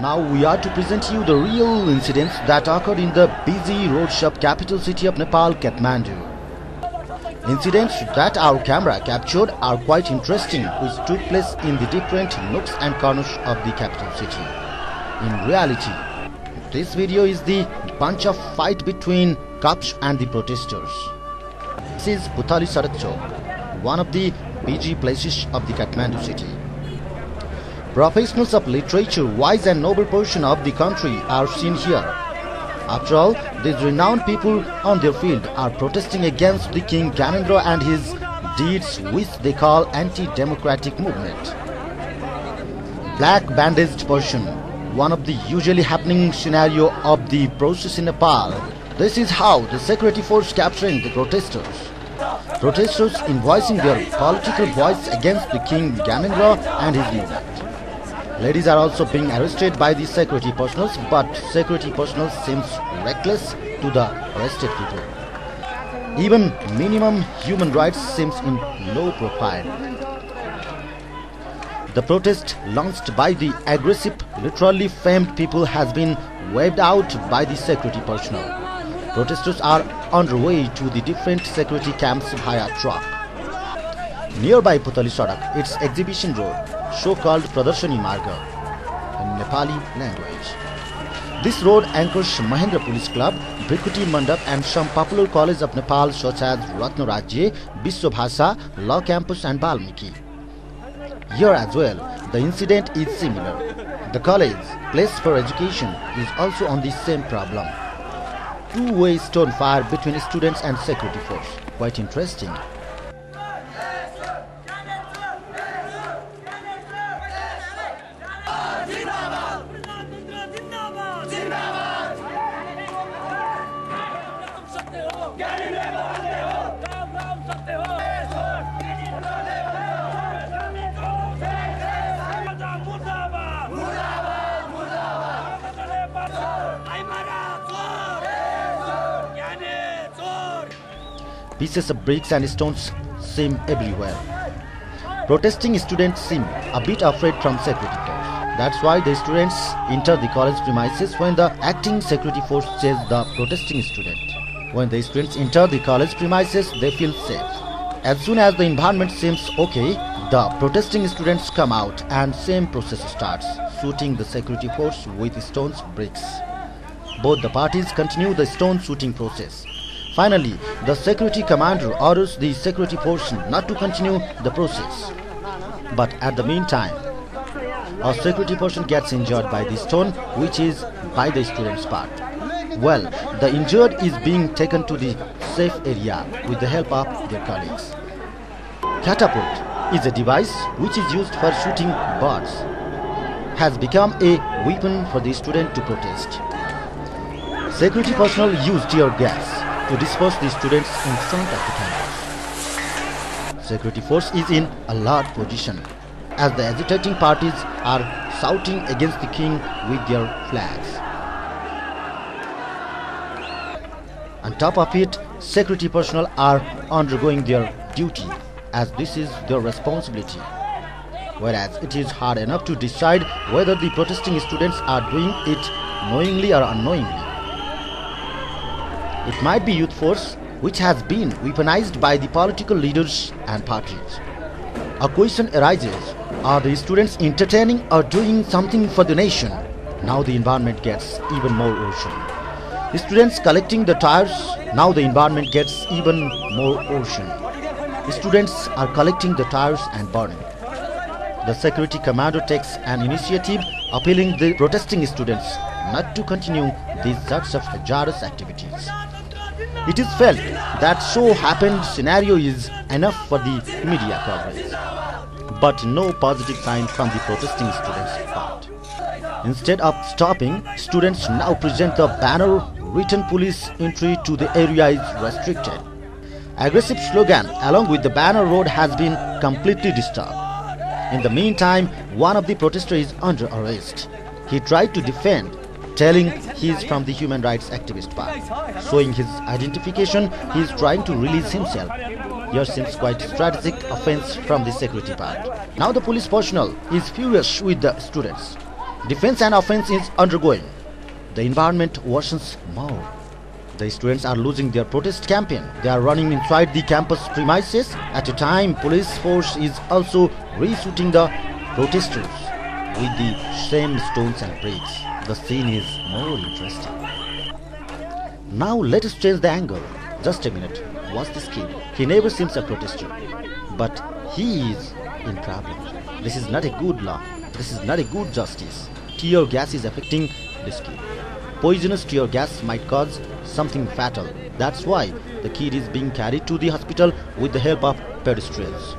Now we are to present you the real incidents that occurred in the busy road-shop capital city of Nepal, Kathmandu. Incidents that our camera captured are quite interesting, which took place in the different nooks and corners of the capital city. In reality, this video is the bunch of fight between cops and the protesters. This is Butali Sadak Chowk, one of the busy places of the Kathmandu city. Professionals of literature, wise and noble portion of the country are seen here. After all, these renowned people on their field are protesting against the King Gyanendra and his deeds, which they call anti-democratic movement. Black bandaged person, one of the usually happening scenario of the process in Nepal. This is how the security force capturing the protesters. Protesters invoicing their political voice against the King Gyanendra and his movement. Ladies are also being arrested by the security personnel, but security personnel seems reckless to the arrested people. Even minimum human rights seems in low profile. The protest launched by the aggressive, literally famed people has been waved out by the security personnel. Protesters are underway to the different security camps via truck. Nearby Putali Sadak, its exhibition road, so-called Pradarshani Marga in Nepali language. This road anchors Mahendra Police Club, Bhrikuti Mandap and some popular colleges of Nepal such as Ratna Rajya, Vishwabhasa, Law Campus and Balmiki. Here as well, the incident is similar. The college, place for education, is also on the same problem. Two-way stone fire between students and security force. Quite interesting. Pieces of bricks and stones seem everywhere. Protesting students seem a bit afraid from security force. That's why the students enter the college premises when the acting security force chases the protesting student. When the students enter the college premises, they feel safe. As soon as the environment seems okay, the protesting students come out and same process starts, shooting the security force with stones, bricks. Both the parties continue the stone shooting process. Finally, the security commander orders the security force not to continue the process. But at the meantime, a security person gets injured by the stone, which is by the student's part. Well, the injured is being taken to the safe area with the help of their colleagues. Catapult is a device which is used for shooting birds. Has become a weapon for the student to protest. Security personnel use tear gas to disperse the students in front of the campus. Security force is in alert position as the agitating parties are shouting against the king with their flags. On top of it, security personnel are undergoing their duty as this is their responsibility. Whereas it is hard enough to decide whether the protesting students are doing it knowingly or unknowingly. It might be youth force which has been weaponized by the political leaders and parties. A question arises, are the students entertaining or doing something for the nation? Now the environment gets even more ocean. The students collecting the tires, now the environment gets even more ocean. The students are collecting the tires and burning. The security commander takes an initiative appealing the protesting students not to continue these sorts of hazardous activities. It is felt that so happened scenario is enough for the media coverage. But no positive sign from the protesting students' part. Instead of stopping, students now present the banner written police entry to the area is restricted. Aggressive slogan along with the banner road has been completely disturbed. In the meantime, one of the protesters is under arrest. He tried to defend, telling he is from the human rights activist part. Showing his identification, he is trying to release himself. Here seems quite strategic offense from the security part. Now the police personnel is furious with the students. defense and offense is undergoing. The environment worsens more. The students are losing their protest campaign. They are running inside the campus premises. At a time, police force is also reshooting the protesters with the same stones and bricks. The scene is more interesting. Now let us change the angle. Just a minute. Watch this kid. He never seems a protester, but he is in problem. This is not a good law. This is not a good justice. Tear gas is affecting this kid. Poisonous tear gas might cause something fatal. That's why the kid is being carried to the hospital with the help of pedestrians.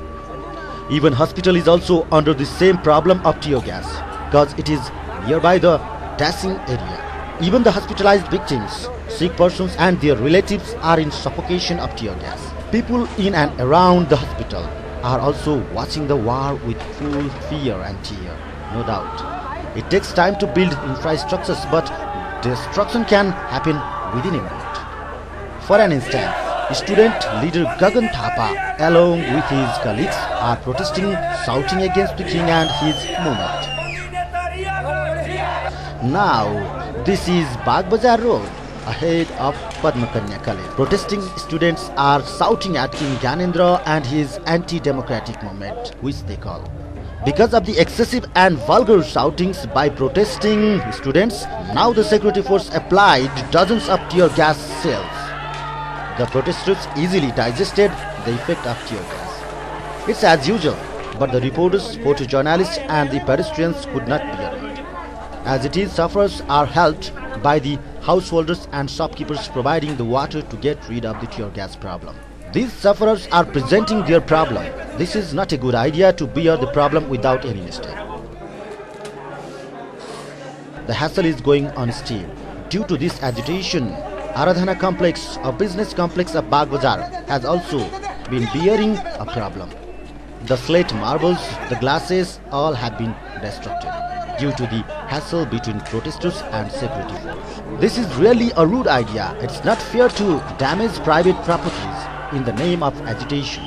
Even hospital is also under the same problem of tear gas, because it is nearby the dashing area. Even the hospitalized victims, sick persons and their relatives are in suffocation of tear gas. People in and around the hospital are also watching the war with full fear and tear, no doubt. It takes time to build infrastructures, but destruction can happen within a minute. For an instance, student leader Gagan Thapa along with his colleagues are protesting, shouting against the king and his movement. Now, this is Bagbazar Road ahead of Padmakanya College. Protesting students are shouting at King Gyanendra and his anti-democratic movement, which they call. Because of the excessive and vulgar shoutings by protesting students, now the security force applied dozens of tear gas shells. The protesters easily digested the effect of tear gas. It's as usual, but the reporters, photojournalists and the pedestrians could not bear it. As it is, sufferers are helped by the householders and shopkeepers providing the water to get rid of the tear gas problem. These sufferers are presenting their problem. This is not a good idea to bear the problem without any mistake. The hassle is going on still. Due to this agitation, Aradhana complex, a business complex of Bagbazar, has also been bearing a problem. The slate marbles, the glasses, all have been destructed due to the hassle between protesters and security force. This is really a rude idea. It's not fair to damage private properties in the name of agitation.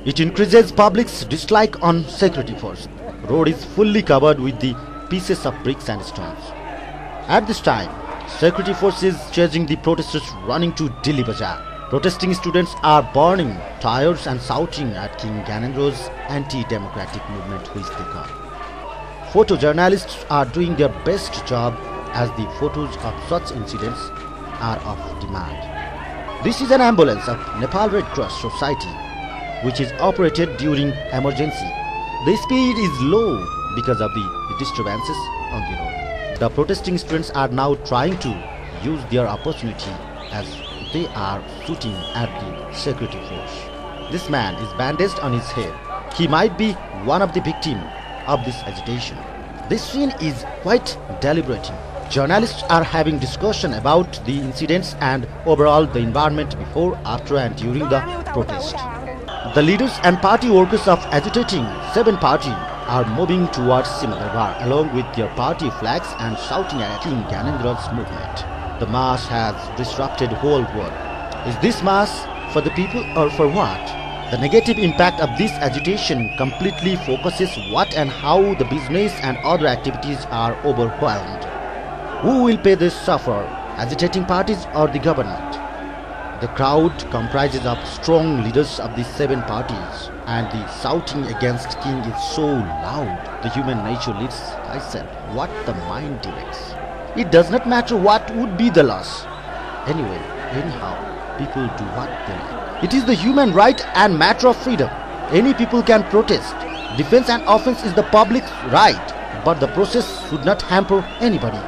It increases public's dislike on security force. Road is fully covered with the pieces of bricks and stones. At this time, security force is chasing the protesters running to Delhi Bazaar. Protesting students are burning tires and shouting at King Gyanendra's anti-democratic movement, which they call. Photojournalists are doing their best job as the photos of such incidents are of demand. This is an ambulance of Nepal Red Cross Society, which is operated during emergency. The speed is low because of the disturbances on the road. The protesting students are now trying to use their opportunity as they are shooting at the security force. This man is bandaged on his head. He might be one of the victims of this agitation. This scene is quite deliberating. Journalists are having discussion about the incidents and overall the environment before, after and during the protest. The leaders and party workers of agitating 7 party are moving towards Simadarbar along with their party flags and shouting at King Gyanendra's movement. The mass has disrupted the whole world. Is this mass for the people or for what? The negative impact of this agitation completely focuses what and how the business and other activities are overwhelmed. Who will pay this suffer, agitating parties or the government? The crowd comprises of strong leaders of the 7 parties, and the shouting against king is so loud. The human nature leads itself what the mind directs. It does not matter what would be the loss. Anyway, anyhow, people do what they like. It is the human right and matter of freedom. Any people can protest. Defense and offense is the public's right, but the process should not hamper anybody.